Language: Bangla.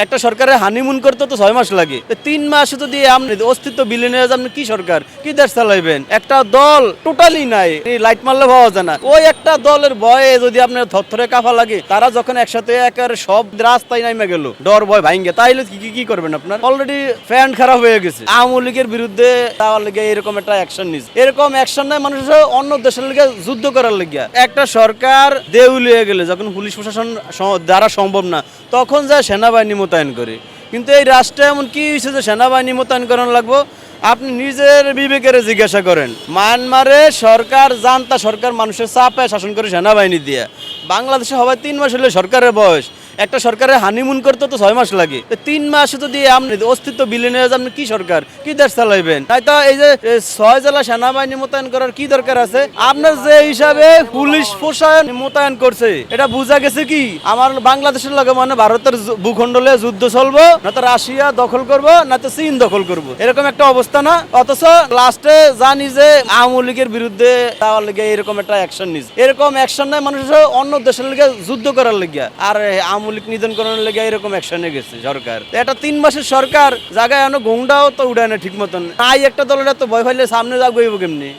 একটা সরকারের হানিমুন করতে তো 6 মাস লাগে, 3 মাস যদি আপনি অস্তিত্ব বিলীন হয়ে যায়, আপনি কি সরকার কি দেশ চালাইবেন? একটা দল টোটালি নাই, লাইট মারলে পাওয়া যায় না। ওই একটা দলের ভয়ে যদি আপনার থরথরে কাঁপা লাগে, তারা যখন একসাথে একের সব রাস্তায় নামে গেল ডর ভয় ভাঙ্গে, তাইলে কি করবেন আপনার? অলরেডি ফ্যান খারাপ হয়ে গেছে। আওয়ামী লীগের বিরুদ্ধে তাওয়ার লেগে এরকম একটা অ্যাকশন নিচ্ছে, এরকম অ্যাকশন নেয় মানুষের অন্য দেশের লেগে যুদ্ধ করার লেগে। একটা সরকার দেউলিয়ে গেলে যখন পুলিশ প্রশাসন দ্বারা সম্ভব না, তখন যায় সেনাবাহিনী মোতায়েন করে। কিন্তু এই রাষ্ট্রে এমন কি হয়েছে যে সেনাবাহিনী মোতায়েন করানো লাগবো? আপনি নিজের বিবেকের জিজ্ঞাসা করেন। মায়ানমারে সরকার জানতা সরকার মানুষের চাপে শাসন করে সেনাবাহিনী দিয়ে। বাংলাদেশে হওয়ায় 3 মাস হলে সরকারের বয়স। একটা সরকারের হানিমুন করতে তো 6 মাস লাগে, 3 মাস যদি আপনি অস্তিত্ব বিলীন হয়ে যায়, আপনি কি সরকার কি দেশ চালাইবেন? তাই তো এই যে 6 জেলা সেনাবাহিনী মোতায়েন করার কি দরকার আছে? আপনার যে হিসাবে পুলিশ প্রশাসন মোতায়েন করছে, এটা বোঝা গেছে কি আমার বাংলাদেশের লগে মানে ভারতের ভূখণ্ডলে যুদ্ধ চলবো, না তো রাশিয়া দখল করবো, না তো চীন দখল করবো, এরকম একটা অবস্থা না? অথচ লাস্টে জানি যে আওয়ামী লীগের বিরুদ্ধে তাওয়ার লেগে এরকম একটা অ্যাকশন নিচ্ছে, এরকম অ্যাকশন নেয় মানুষের অন্য দেশের লেগে যুদ্ধ করার লেগে। আর আওয়ামী লীগ নিধন করার লেগে এরকম অ্যাকশনে গেছে সরকার। এটা 3 মাসের সরকার জায়গায় এখনো গন্ডাও তো উড়ায় না ঠিক মতন। নাই একটা দলের তো ভয় পাইলে সামনে যাবো কেমনি?